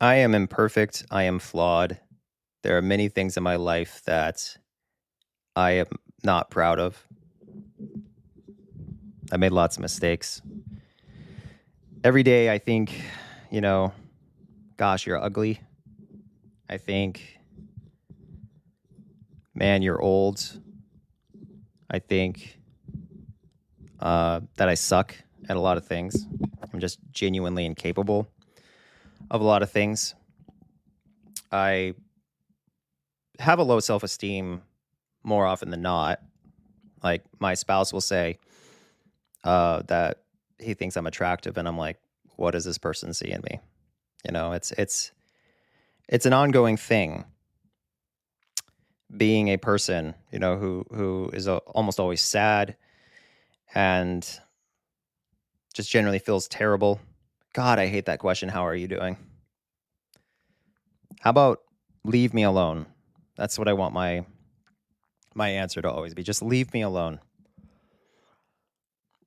I am imperfect. I am flawed. There are many things in my life that I am not proud of. I made lots of mistakes. Every day I think, you know, gosh, you're ugly. I think, man, you're old. I think that I suck at a lot of things. I'm just genuinely incapable of a lot of things. I have a low self esteem more often than not. Like my spouse will say that he thinks I'm attractive, and I'm like, what does this person see in me? It's an ongoing thing. Being a person, who is almost always sad and just generally feels terrible. God, I hate that question. How are you doing? How about leave me alone? That's what I want my answer to always be. Just leave me alone.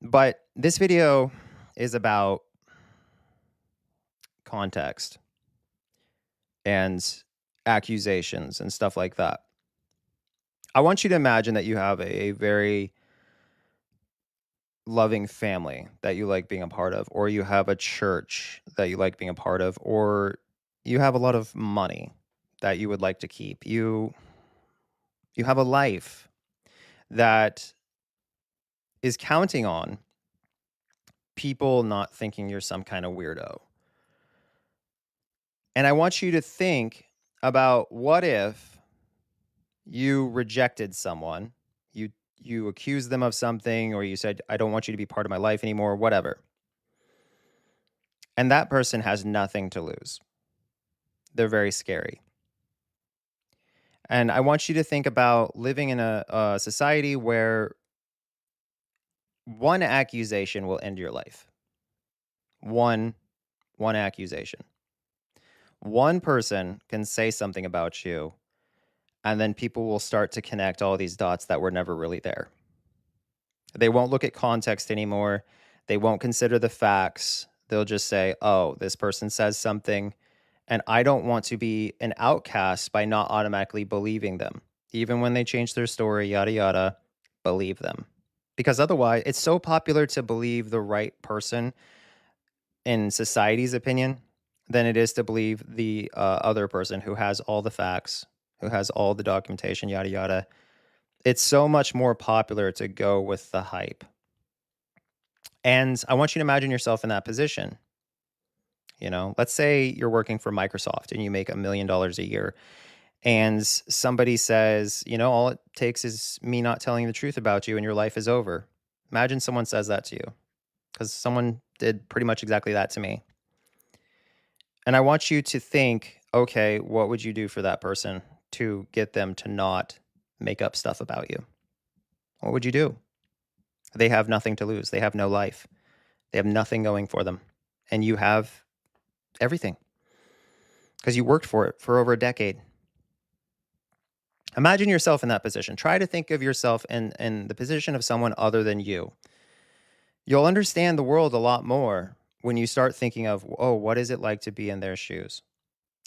But this video is about context and accusations and stuff like that. I want you to imagine that you have a very loving family that you like being a part of, or you have a church that you like being a part of, or you have a lot of money that you would like to keep. You have a life that is counting on people not thinking you're some kind of weirdo. And I want you to think about, what if you rejected someone, you accused them of something, or you said, I don't want you to be part of my life anymore, whatever. And that person has nothing to lose. They're very scary. And I want you to think about living in a society where one accusation will end your life. One accusation. One person can say something about you, and then people will start to connect all these dots that were never really there. They won't look at context anymore. They won't consider the facts. They'll just say, oh, this person says something, and I don't want to be an outcast by not automatically believing them. Even when they change their story, yada, yada, believe them. Because otherwise, it's so popular to believe the right person in society's opinion than it is to believe the other person who has all the facts, who has all the documentation, yada, yada. It's so much more popular to go with the hype. And I want you to imagine yourself in that position. Let's say you're working for Microsoft and you make $1 million a year, and somebody says, all it takes is me not telling the truth about you and your life is over. Imagine someone says that to you, because someone did pretty much exactly that to me. And I want you to think, okay, what would you do for that person to get them to not make up stuff about you? What would you do? They have nothing to lose. They have no life. They have nothing going for them. And you have everything, because you worked for it for over a decade. Imagine yourself in that position. Try to think of yourself in the position of someone other than you. You'll understand the world a lot more when you start thinking of, oh, what is it like to be in their shoes?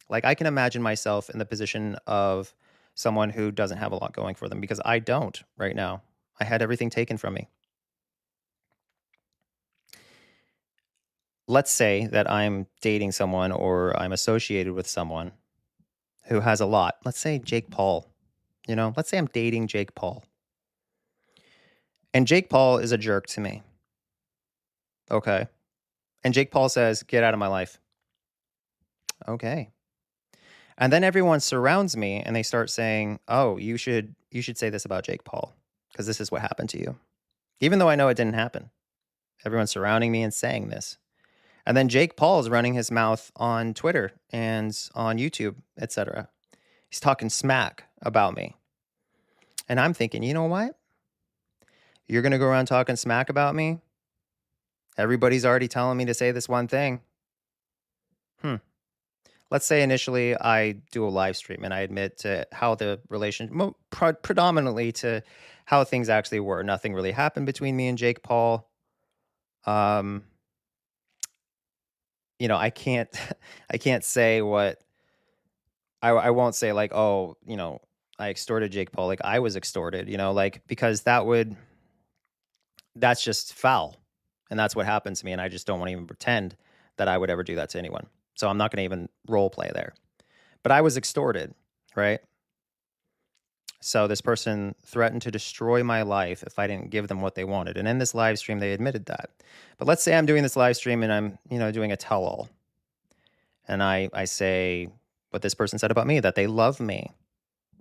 Like, I can imagine myself in the position of someone who doesn't have a lot going for them, because I don't right now. I had everything taken from me. Let's say that I'm dating someone, or I'm associated with someone who has a lot. Let's say Jake Paul. Let's say I'm dating Jake Paul. And Jake Paul is a jerk to me. Okay. And Jake Paul says, get out of my life. Okay. And then everyone surrounds me and they start saying, oh, you should say this about Jake Paul, because this is what happened to you. Even though I know it didn't happen. Everyone's surrounding me and saying this. And then Jake Paul is running his mouth on Twitter and on YouTube, etc. He's talking smack about me. And I'm thinking, you know what? You're going to go around talking smack about me? Everybody's already telling me to say this one thing. Let's say initially I do a live stream and I admit to how the relation, predominantly to how things actually were. Nothing really happened between me and Jake Paul. I can't I can't say what I won't say like, "Oh, I extorted Jake Paul," like I was extorted, like because that's just foul. And that's what happened to me, and I just don't wanna even pretend that I would ever do that to anyone. So I'm not gonna even role play there. But I was extorted, right? So this person threatened to destroy my life if I didn't give them what they wanted. And in this live stream, they admitted that. But let's say I'm doing this live stream and I'm, doing a tell all. And I say what this person said about me, that they love me,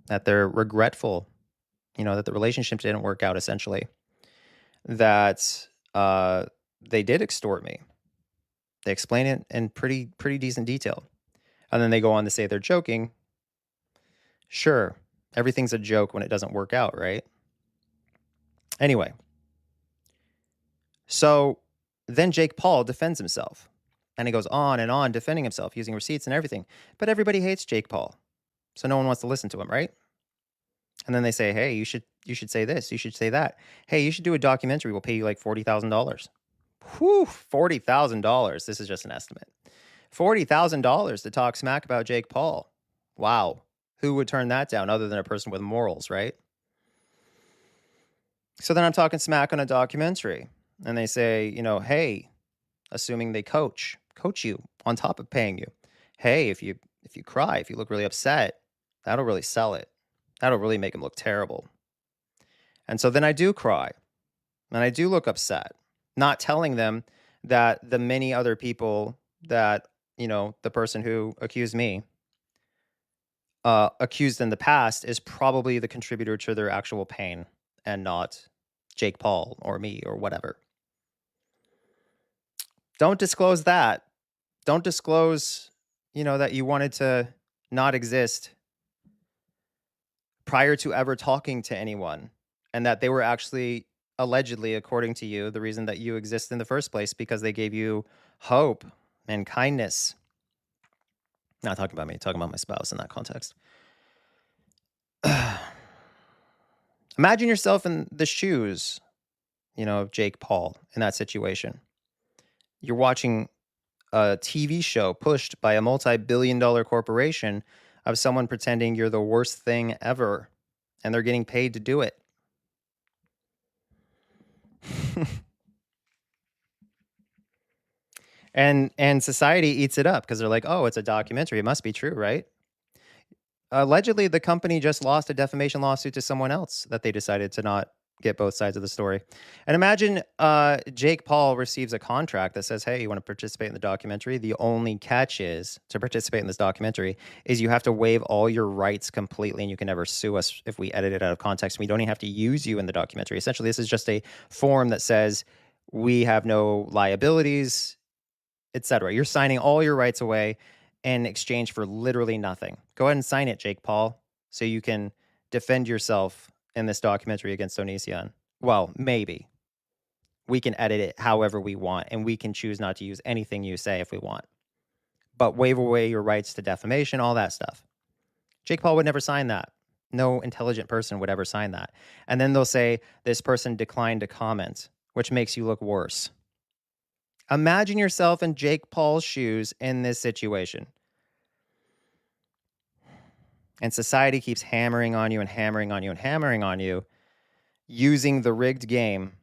that they're regretful, that the relationship didn't work out essentially, that they did extort me. They explain it in pretty decent detail. And then they go on to say they're joking. Sure, everything's a joke when it doesn't work out, right? Anyway, so then Jake Paul defends himself. And he goes on and on defending himself using receipts and everything. But everybody hates Jake Paul. So no one wants to listen to him, right? And then they say, "Hey, you should say this, you should say that. Hey, you should do a documentary. We'll pay you like $40,000." Whew, $40,000. This is just an estimate. $40,000 to talk smack about Jake Paul. Wow. Who would turn that down other than a person with morals, right? So then I'm talking smack on a documentary. And they say, "Hey," assuming they coach you on top of paying you. "Hey, if you cry, if you look really upset, that'll really sell it. That'll really make him look terrible." And so then I do cry and I do look upset, not telling them that the many other people that, the person who accused me, accused in the past is probably the contributor to their actual pain and not Jake Paul or me or whatever. Don't disclose that. Don't disclose, that you wanted to not exist prior to ever talking to anyone and that they were actually allegedly, according to you, the reason that you exist in the first place because they gave you hope and kindness. Not talking about me, talking about my spouse in that context. Imagine yourself in the shoes, of Jake Paul in that situation. You're watching a TV show pushed by a multi-billion-dollar corporation of someone pretending you're the worst thing ever, and they're getting paid to do it. And society eats it up because they're like, "Oh, it's a documentary. It must be true, right?" Allegedly, the company just lost a defamation lawsuit to someone else that they decided to not get both sides of the story. And imagine Jake Paul receives a contract that says, "Hey, you want to participate in the documentary? The only catch is to participate in this documentary is you have to waive all your rights completely, and you can never sue us if we edit it out of context. We don't even have to use you in the documentary." Essentially, this is just a form that says we have no liabilities, etc. You're signing all your rights away in exchange for literally nothing. Go ahead and sign it, Jake Paul, so you can defend yourself in this documentary against Onichan. Well, maybe. We can edit it however we want, and we can choose not to use anything you say if we want. But waive away your rights to defamation, all that stuff. Jake Paul would never sign that. No intelligent person would ever sign that. And then they'll say, this person declined to comment, which makes you look worse. Imagine yourself in Jake Paul's shoes in this situation. And society keeps hammering on you and hammering on you and hammering on you, using the rigged game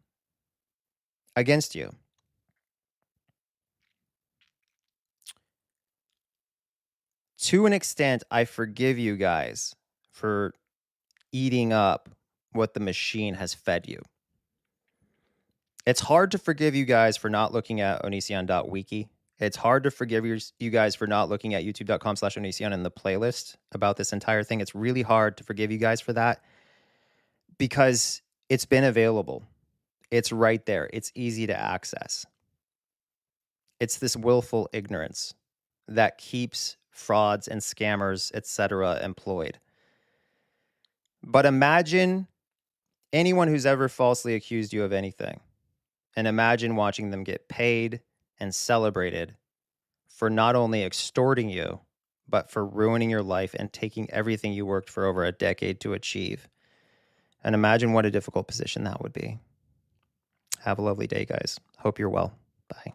against you. To an extent, I forgive you guys for eating up what the machine has fed you. It's hard to forgive you guys for not looking at onision.wiki. It's hard to forgive you guys for not looking at youtube.com/Onision in the playlist about this entire thing. It's really hard to forgive you guys for that because it's been available. It's right there. It's easy to access. It's this willful ignorance that keeps frauds and scammers, etc., employed. But imagine anyone who's ever falsely accused you of anything, and imagine watching them get paid and celebrated for not only extorting you, but for ruining your life and taking everything you worked for over a decade to achieve. And imagine what a difficult position that would be. Have a lovely day, guys. Hope you're well. Bye.